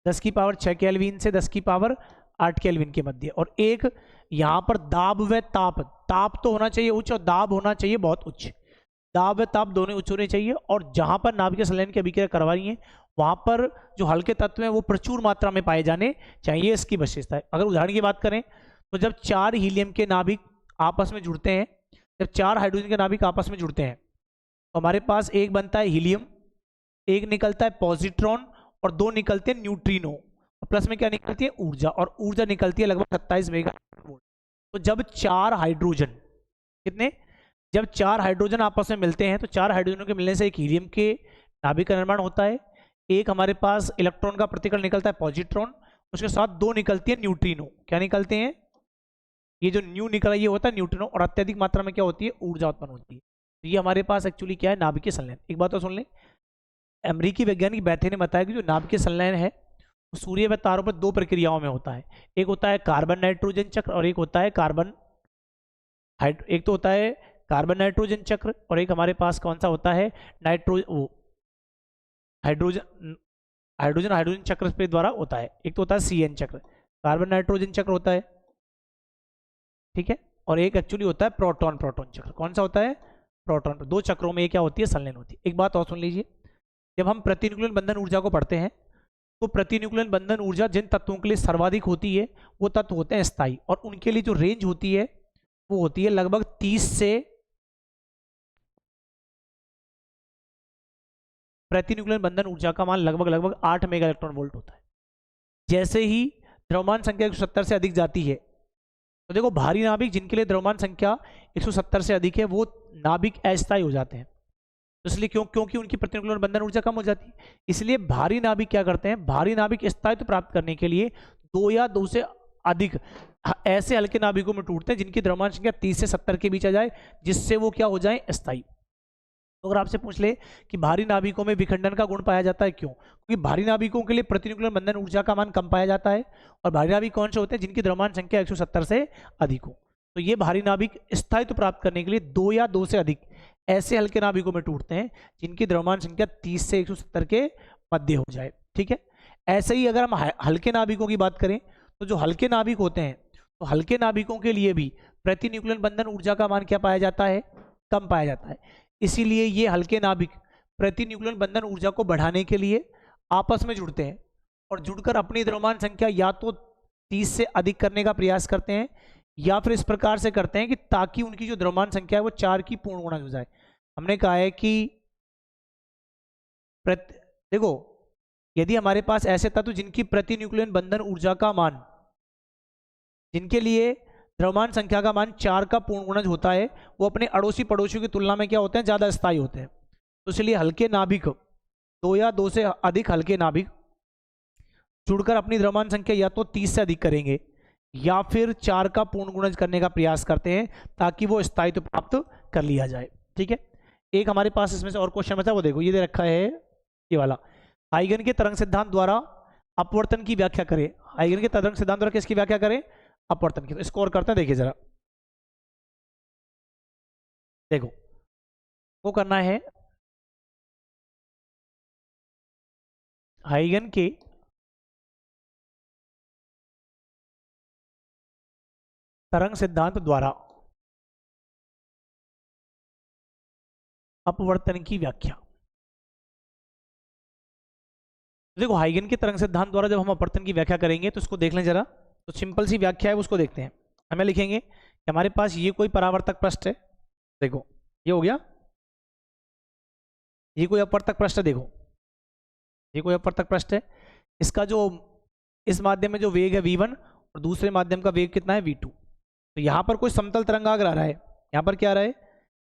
10 की पावर 6 केल्विन से 10 की पावर 8 केल्विन के मध्य। और एक यहाँ पर दाब व ताप, ताप तो होना चाहिए उच्च और दाब होना चाहिए बहुत उच्च, दाब व ताप दोनों उच्च होने चाहिए। और जहाँ पर नाभिकीय संलयन की अभिक्रिया करवा रही है वहाँ पर जो हल्के तत्व हैं वो प्रचुर मात्रा में पाए जाने चाहिए, इसकी विशेषता है। अगर उदाहरण की बात करें तो जब 4 हीलियम के नाभिक आपस में जुड़ते हैं, जब 4 हाइड्रोजन के नाभिक आपस में जुड़ते हैं तो हमारे पास एक बनता है हीलियम, एक निकलता है पॉजिट्रॉन और दो निकलते हैं न्यूट्रिनो, और प्लस में क्या निकलती है? ऊर्जा। और ऊर्जा निकलती है लगभग 27 मेगा वोल्ट। तो जब 4 हाइड्रोजन, कितने? जब 4 हाइड्रोजन आपस में मिलते हैं तो 4 हाइड्रोजनों के मिलने से एक हीलियम के नाभिक का निर्माण होता है, एक हमारे पास इलेक्ट्रॉन का प्रतिकरण निकलता है पॉजिट्रॉन, उसके साथ दो निकलती है न्यूट्रिनो। क्या निकलते हैं? ये जो न्यू निकला ये होता है न्यूट्रिनो, और अत्यधिक मात्रा में क्या होती है? ऊर्जा उत्पन्न होती है। तो ये हमारे पास एक्चुअली क्या है? नाभिकीय संलयन। एक बात तो सुन लें, अमेरिकी वैज्ञानिक बैथे ने बताया कि जो नाभिकीय संलयन है वो सूर्य व तारों पर दो प्रक्रियाओं में होता है। एक होता है कार्बन नाइट्रोजन चक्र और एक होता है एक तो होता है कार्बन नाइट्रोजन चक्र और एक हमारे पास कौन सा होता है? हाइड्रोजन चक्र पे द्वारा होता है। एक तो होता है CN चक्र, कार्बन नाइट्रोजन चक्र होता है, ठीक है। और एक एक्चुअली होता है प्रोटॉन चक्र। कौन सा होता है? प्रोटॉन। दो चक्रों में ये क्या होती है? संलयन होती है। एक बात और सुन लीजिए, जब हम प्रतिन्यूक्लियन बंधन ऊर्जा को पढ़ते हैं तो प्रतिन्यूक्लियन बंधन ऊर्जा जिन तत्वों के लिए सर्वाधिक होती है वो तत्व होते हैं स्थायी, और उनके लिए जो रेंज होती है वो होती है लगभग 30 से, प्रतिन्यूक्लियन बंधन ऊर्जा का मान लगभग 8 मेगा इलेक्ट्रॉन वोल्ट होता है। जैसे ही द्रव्यमान संख्या 170 से अधिक जाती है तो देखो भारी नाभिक जिनके लिए द्रव्यमान संख्या 170 से अधिक है वो नाभिक अस्थायी हो जाते हैं। तो इसलिए क्योंकि उनकी प्रतिन्यूक्लियन बंधन ऊर्जा कम हो जाती है, इसलिए भारी नाभिक क्या करते हैं? भारी नाभिक स्थायित्व प्राप्त करने के लिए दो या दो से अधिक ऐसे हल्के नाभिकों में टूटते हैं जिनकी द्रव्यमान संख्या 30 से 70 के बीच आ जाए, जिससे वो क्या हो जाए? स्थायी। तो अगर आपसे पूछ ले कि भारी नाभिकों में विखंडन का गुण पाया जाता है, क्यों? क्योंकि भारी नाभिकों के लिए प्रतिन्यूक्लियन बंधन ऊर्जा का मान कम पाया जाता है, और भारी नाभिक कौन से होते हैं? जिनकी द्रव्यमान संख्या 170 से अधिक हो। तो ये भारी नाभिक स्थायित्व प्राप्त करने के लिए दो या दो से अधिक ऐसे हल्के नाभिकों में टूटते हैं जिनकी द्रव्यमान संख्या 30 से 170 के मध्य हो जाए, ठीक है। ऐसे ही अगर हम हल्के नाभिकों की बात करें तो जो हल्के नाभिक होते हैं तो हल्के नाभिकों के लिए भी प्रतिन्यूक्लियन बंधन ऊर्जा का मान क्या पाया जाता है? कम पाया जाता है। इसीलिए ये हल्के नाभिक प्रतिन्यूक्लियन बंधन ऊर्जा को बढ़ाने के लिए आपस में जुड़ते हैं और जुड़कर अपनी द्रव्यमान संख्या या तो 30 से अधिक करने का प्रयास करते हैं, या फिर इस प्रकार से करते हैं कि ताकि उनकी जो द्रव्यमान संख्या है वो 4 की पूर्ण गुणज हो जाए। हमने कहा है कि देखो, यदि हमारे पास ऐसे तत्व जिनकी प्रति न्यूक्लियन बंधन ऊर्जा का मान, जिनके लिए द्रव्यमान संख्या का मान 4 का पूर्ण गुणज होता है, वो अपने अड़ोसी पड़ोसियों की तुलना में क्या होते हैं, ज़्यादा स्थायी होते हैं। तो इसलिए हल्के नाभिक, 2 या 2 से अधिक हल्के नाभिक जुड़कर अपनी द्रव्यमान संख्या या तो 30 से अधिक करेंगे या फिर 4 का पूर्ण गुणज करने का प्रयास करते हैं ताकि वो स्थायित्व प्राप्त कर लिया जाए। ठीक है, एक हमारे पास इसमें से और क्वेश्चन बचा, वो देखो, ये दे रखा है ये वाला, हाइगन के तरंग सिद्धांत द्वारा अपवर्तन की व्याख्या करें। हाइगन के तरंग सिद्धांत द्वारा किसकी व्याख्या करें, अपवर्तन की। तो स्कोर करते हैं, देखिए जरा, देखो वो करना है हाइगन के तरंग सिद्धांत द्वारा अपवर्तन की व्याख्या। देखो, हाइगन के तरंग सिद्धांत द्वारा जब हम अपवर्तन की व्याख्या करेंगे तो इसको देख लें जरा। तो सिंपल सी व्याख्या है, उसको देखते हैं। हमें लिखेंगे कि हमारे पास ये कोई परावर्तक पृष्ठ है, देखो ये हो गया, ये कोई अपवर्तक पृष्ठ है, देखो ये कोई अपवर्तक पृष्ठ है। इसका जो इस माध्यम में जो वेग है v1 और दूसरे माध्यम का वेग कितना है v2। तो यहाँ पर कोई समतल तरंगाग्र आ रहा है, यहाँ पर क्या आ रहा है,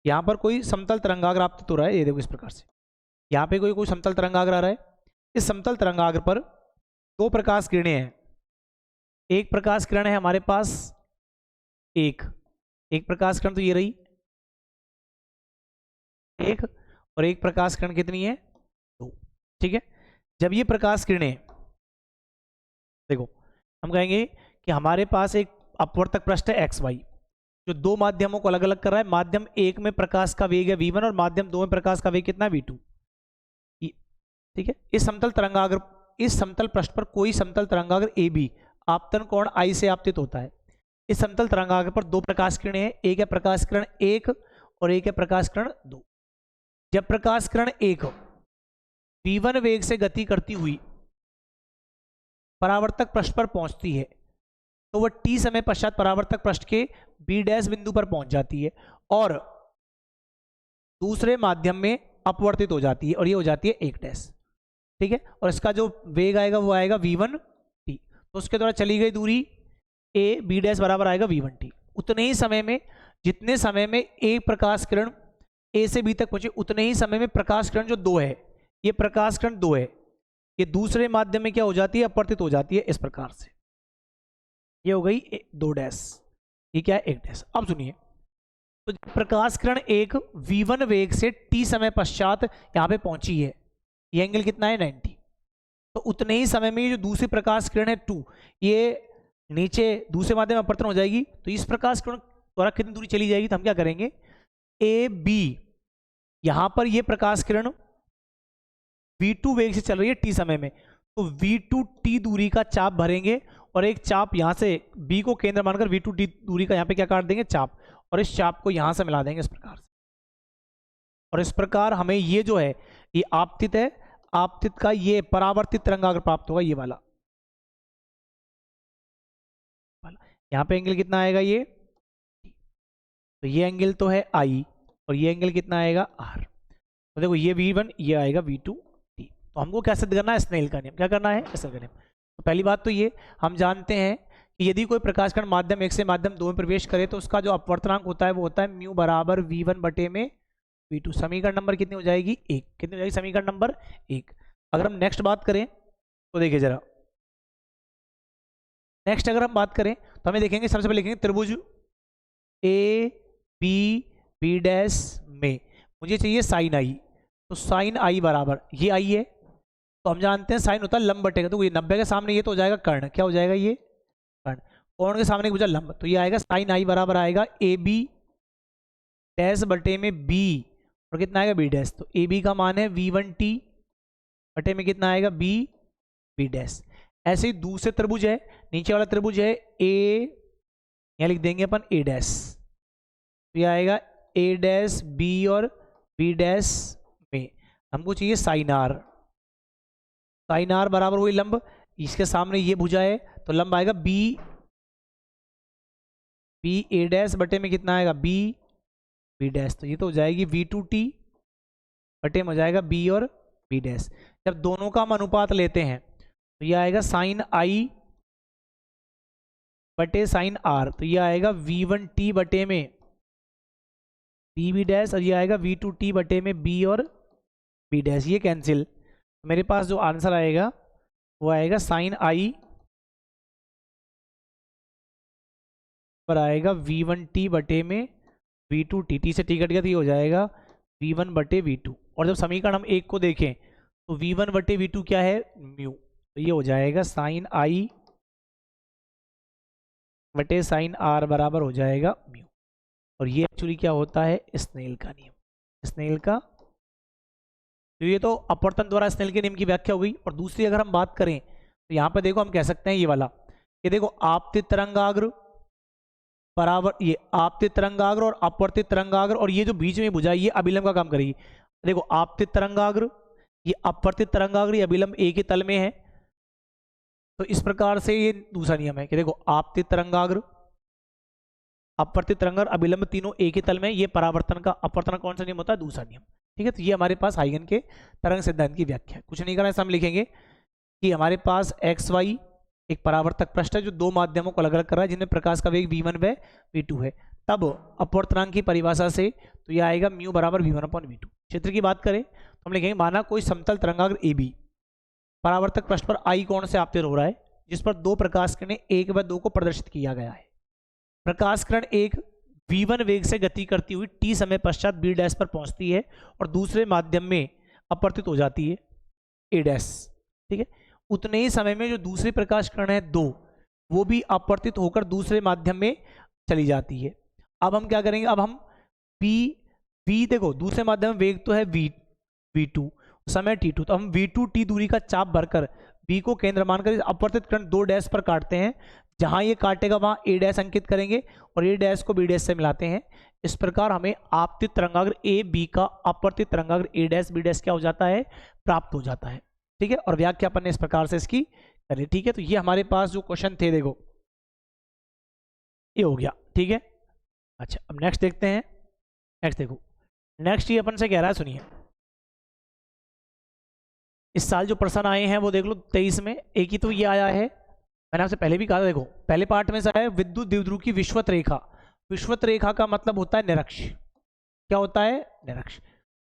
यहाँ पर कोई समतल तरंगाग्र आपतित हो रहा है। ये देखो इस प्रकार से यहाँ पे कोई समतल तरंगाग्र आ रहा है। इस समतल तरंगाग्र पर 2 प्रकाश किरणें हैं। एक प्रकाश किरण है हमारे पास एक प्रकाश किरण तो ये रही एक, और एक प्रकाश किरण कितनी है 2। ठीक है, जब ये प्रकाश किरणें, देखो हम कहेंगे कि हमारे पास एक अपवर्तक पृष्ठ है XY जो 2 माध्यमों को अलग अलग कर रहा है। माध्यम 1 में प्रकाश का वेग है v1 और माध्यम 2 में प्रकाश का वेग कितना है v2। ठीक है, इस समतल पृष्ठ पर कोई समतल तरंगाग्र AB आपतन कोण I से आपतित होता है। इस समतल तरंगाग्र पर 2 प्रकाश किरणें हैं, एक है प्रकाश किरण 1 और एक है प्रकाश किरण 2। जब प्रकाश किरण 1 v1 वेग से गति करती हुई परावर्तक पृष्ठ पर पहुंचती है तो वह t समय पश्चात परावर्तक पृष्ठ के B' बिंदु पर पहुंच जाती है और दूसरे माध्यम में अपवर्तित हो जाती है, और ये हो जाती है 1'। ठीक है, और इसका जो वेग आएगा वो आएगा v1t। तो उसके द्वारा चली गई दूरी a b' बराबर आएगा v1t। उतने ही समय में, जितने समय में एक प्रकाश किरण a से b तक पहुंचे, उतने ही समय में प्रकाश किरण जो 2 है, ये प्रकाश किरण 2 है, ये दूसरे माध्यम में क्या हो जाती है, अपवर्तित हो जाती है। इस प्रकार से ये हो गई 2', ये क्या है 1'। अब सुनिए, तो प्रकाश किरण 1 v1 वेग से t समय पश्चात यहाँ पे पहुंची है, ये एंगल कितना है 90। तो उतने ही समय में ये जो दूसरी प्रकाश किरण है 2, ये नीचे दूसरे माध्यम में अपवर्तन हो जाएगी। तो इस प्रकाश किरण द्वारा कितनी दूरी चली जाएगी, तो हम क्या करेंगे, AB, यहाँ पर ये प्रकाश किरण v2 वेग से चल रही है t समय में, तो v2t दूरी का चाप भरेंगे और एक चाप यहाँ से b को केंद्र मानकर v2t दूरी का यहाँ पे क्या काट देंगे, चाप, और इस चाप को यहाँ से मिला देंगे इस प्रकार से। और इस प्रकार हमें ये जो है ये आपतित है, आपतित का ये परावर्तित तरंगाग्र प्राप्त होगा, ये वाला। यहाँ पे एंगल कितना आएगा, ये तो ये एंगल तो है I और ये एंगल कितना आएगा R। तो देखो ये v1, ये आएगा v2t। तो हमको क्या सिद्ध करना है, स्नेल का नियम। क्या करना है, स्नेल का नियम। तो पहली बात तो ये हम जानते हैं कि यदि कोई प्रकाश कण माध्यम 1 से माध्यम 2 में प्रवेश करे तो उसका जो अपवर्तनांक होता है वो होता है म्यू बराबर v1 बटे में v2। समीकरण नंबर कितनी हो जाएगी, 1। कितनी हो जाएगी समीकरण नंबर 1। अगर हम नेक्स्ट बात करें तो देखिए जरा, नेक्स्ट अगर हम बात करें तो हमें देखेंगे, सबसे पहले लिखेंगे त्रिभुज ए बी बी डैश में मुझे चाहिए साइन आई। तो साइन आई बराबर ये आई है, तो हम जानते हैं साइन होता है लंब बटेगा। तो ये 90 के सामने ये तो हो जाएगा कर्ण, क्या हो जाएगा ये कर्ण, कोण के सामने पूछा लंब, तो ये आएगा साइन आई बराबर आएगा ए बी डैश बटे में बी, और कितना आएगा बी डैश। तो ए बी का मान है v1t बटे में कितना आएगा बी बी डैश। ऐसे ही दूसरे त्रिभुज है, नीचे वाला त्रिभुज है ए, यहाँ लिख देंगे अपन ए डैश, तो ये आएगा ए डैश बी और बी डैश में हमको चाहिए साइन आर। साइन आर बराबर वही लंब, इसके सामने ये भुजा है तो लंब आएगा बी ए डैश बटे में कितना आएगा बी डैश, तो ये तो हो जाएगी V2T बटे में हो जाएगा बी और बी डैश। जब दोनों का हम अनुपात लेते हैं तो ये आएगा साइन आई बटे साइन आर, तो ये आएगा V1T बटे में बी डैश, और ये आएगा V2T बटे में बी और बी डैश। ये कैंसिल, मेरे पास जो आंसर आएगा वो आएगा साइन आई पर आएगा V1T बटे में V2T, टी से टी कट गया तो ये हो जाएगा V1 बटे V2। और जब समीकरण हम एक को देखें तो V1 बटे V2 क्या है म्यू, तो ये हो जाएगा साइन आई बटे साइन आर बराबर हो जाएगा म्यू। और ये एक्चुअली क्या होता है स्नेल का नियम, स्नेल का, तो ये तो अपवर्तन द्वारा स्नेल के नियम की व्याख्या हुई। और दूसरी अगर हम बात करें तो यहाँ पे देखो हम कह सकते हैं ये वाला, ये देखो आपतित तरंगाग्र बराबर ये आपतित तरंगाग्र और अपवर्तित तरंगाग्र, और ये जो बीच में भुजा ये अभिलंब का काम करेगी। देखो आपतित तरंगाग्र ये अपवर्तित तरंगाग्र ये अभिलंब एक ही तल में है, तो इस प्रकार से ये दूसरा नियम है कि देखो आपतित तरंगाग्र अपवर्तित तरंगाग्र अभिलंब तीनों एक ही तल में, ये परावर्तन का अपवर्तन कौन सा नियम होता है दूसरा नियम। ठीक है, तो ये हमारे पास हाइगन के तरंग सिद्धांत की व्याख्या है। कुछ नहीं करना है, हम लिखेंगे कि हमारे पास एक्स वाई एक परावर्तक पृष्ठ है जो दो माध्यमों को अलग अलग कर रहा है जिनमें प्रकाश का वेग v1 व v2 है। तब अपवर्तनांक की परिभाषा से तो यह आएगा म्यू बराबर v1/v2। क्षेत्र की बात करें तो हम लिखेंगे माना कोई समतल तरंगाग्र AB परावर्तक पृष्ठ पर I कोण से आपतित हो रहा है जिस पर दो प्रकाश किरणें 1 व 2 को प्रदर्शित किया गया है। प्रकाश किरण एक v1 वेग से गति करती हुई t समय पश्चात b डैश पर पहुंचती है और दूसरे माध्यम में अपवर्तित हो जाती है a डैश। ठीक है, उतने ही समय में जो दूसरी प्रकाश किरण है 2 वो भी अपवर्तित होकर दूसरे माध्यम में चली जाती है। अब हम क्या करेंगे, अब हम v देखो दूसरे माध्यम में वेग तो है v2 समय t2, तो हम v2t दूरी का चाप भरकर b को केंद्र मानकर इस अपवर्तित किरण 2 डैश पर काटते हैं। जहां ये काटेगा वहां a डैश अंकित करेंगे और a डैश को b डैश से मिलाते हैं। इस प्रकार हमें आपतित तरंगाग्र a b का अपवर्तित तरंगाग्र a डैश b डैश क्या हो जाता है प्राप्त हो जाता है। ठीक है, और व्याख्या अपन ने इस प्रकार से इसकी करी। ठीक है, तो ये हमारे पास जो क्वेश्चन थे देखो ये हो गया। ठीक है, अच्छा अब नेक्स्ट देखते हैं। नेक्स्ट देखो, नेक्स्ट ये अपन से कह रहा है, सुनिए इस साल जो प्रश्न आए हैं वो देख लो 23 में। एक ही तो ये आया है, मैंने आपसे पहले भी कहा था, देखो पहले पार्ट में से आया विद्युत द्विध्रुव की विश्वत रेखा। विश्वत रेखा का मतलब होता है निरक्ष। क्या होता है निरक्ष।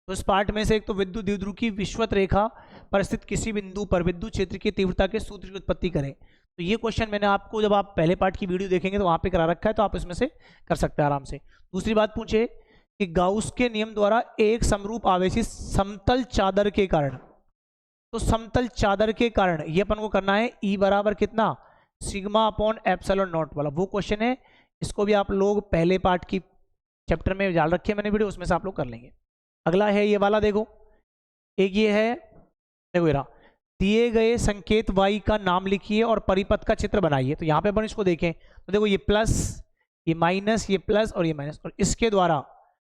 तो इस पार्ट में से एक तो विद्युत द्विध्रुव की विश्वत रेखा पर स्थित किसी बिंदु पर विद्युत क्षेत्र की तीव्रता के सूत्र की उत्पत्ति करें। तो ये क्वेश्चन मैंने आपको जब आप पहले पार्ट की वीडियो देखेंगे तो वहां पे करा रखा है, तो आप इसमें से कर सकते हैं आराम से। दूसरी बात पूछे कि गाउस के नियम द्वारा एक समरूप आवेशी समतल चादर के कारण, तो समतल चादर के कारण ये अपन को करना है E बराबर कितना सिग्मा अपॉन एप्सिलॉन नॉट वाला, वो क्वेश्चन है। इसको भी आप लोग पहले पार्ट की चैप्टर में डाल रखी है मैंने वीडियो, उसमें से आप लोग कर लेंगे। अगला है ये वाला, देखो एक ये है, देखो ये रहा, दिए गए संकेत y का नाम लिखिए और परिपथ का चित्र बनाइए। तो यहाँ पे अपन इसको देखें तो देखो ये प्लस, ये माइनस, ये प्लस और ये माइनस, और इसके द्वारा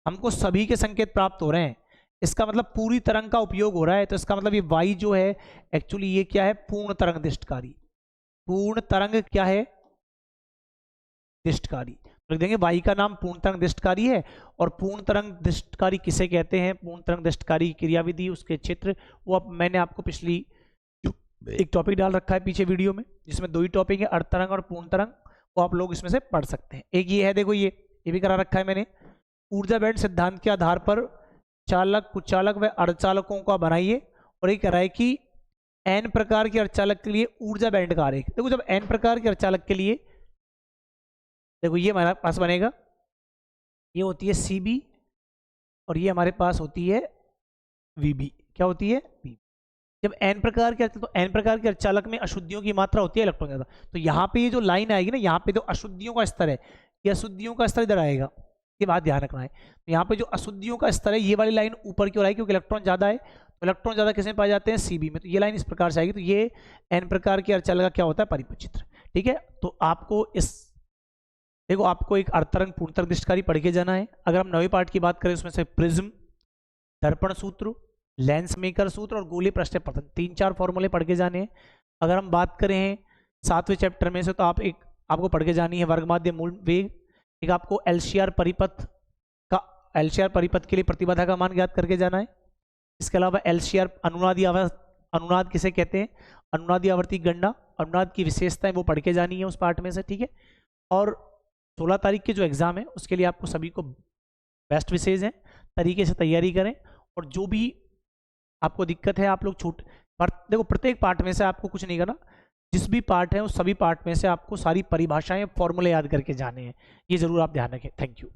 हमको सभी के संकेत प्राप्त हो रहे हैं। इसका मतलब पूरी तरंग का उपयोग हो रहा है। तो इसका मतलब ये y जो है एक्चुअली ये क्या है पूर्ण तरंग दिष्टकारी। पूर्ण तरंग क्या है दिष्टकारी, तो लिख देंगे y का नाम पूर्ण तरंग दिष्टकारी है। और पूर्ण तरंग दिष्टकारी किसे कहते हैं, पूर्ण तरंग दिष्टकारी क्रियाविधि उसके क्षेत्र, वो अब मैंने आपको पिछली एक टॉपिक डाल रखा है पीछे वीडियो में जिसमें 2 ही टॉपिक है अर्ध तरंग और पूर्ण तरंग, वो आप लोग इसमें से पढ़ सकते हैं। एक ये है, देखो ये भी करा रखा है मैंने, ऊर्जा बैंड सिद्धांत के आधार पर चालक कुचालक व अर्धचालकों का बनाइए। और ये कह रहा है कि n प्रकार के अर्धचालक के लिए ऊर्जा बैंड का आरेख। देखो जब n प्रकार के अर्धचालक के लिए देखो ये हमारे पास बनेगा, ये होती है CB और ये हमारे पास होती है VB। क्या होती है VB। जब n प्रकार के तो n प्रकार के अर्धचालक में अशुद्धियों की मात्रा होती है इलेक्ट्रॉन ज्यादा। तो यहाँ पे ये जो लाइन आएगी ना, यहाँ पे जो अशुद्धियों का स्तर है, ये अशुद्धियों का स्तर इधर आएगा, ये बात ध्यान रखना है। तो यहाँ पे जो अशुद्धियों का स्तर है ये वाली लाइन ऊपर की ओर आएगी क्योंकि इलेक्ट्रॉन ज्यादा है। तो इलेक्ट्रॉन ज्यादा किसमें पाए जाते हैं CB में, तो ये लाइन इस प्रकार से आएगी। तो ये n प्रकार के अर्धचालक का क्या होता है परिपथ चित्र। ठीक है, तो आपको इस देखो आपको एक अर्धतरंग पूर्ण तरंग दिष्टकारी पढ़ के जाना है। अगर हम 9वें पार्ट की बात करें उसमें से प्रिज्म, दर्पण सूत्र, लेंस मेकर सूत्र और गोलीय पृष्ठीय पतन 3-4 फॉर्मूले पढ़ के जाने हैं। अगर हम बात करें 7वें चैप्टर में से तो आपको पढ़ के जानी है वर्गमाध्य मूल वेग, एक आपको एलसीआर परिपथ के लिए प्रतिबाधा का मान ज्ञात करके जाना है। इसके अलावा एलसीआर अनुनाद किसे कहते हैं, अनुनादी आवर्ती गणना, अनुनाद की विशेषताएं वो पढ़ के जानी है उस पार्ट में से, ठीक है। और 16 तारीख के जो एग्जाम है उसके लिए आपको सभी को बेस्ट विशेष हैं, तरीके से तैयारी करें। और जो भी आपको दिक्कत है आप लोग देखो प्रत्येक पार्ट में से आपको कुछ नहीं करना, जिस भी पार्ट है उस सभी पार्ट में से आपको सारी परिभाषाएं फॉर्मूले याद करके जाने हैं, ये जरूर आप ध्यान रखें। Thank you.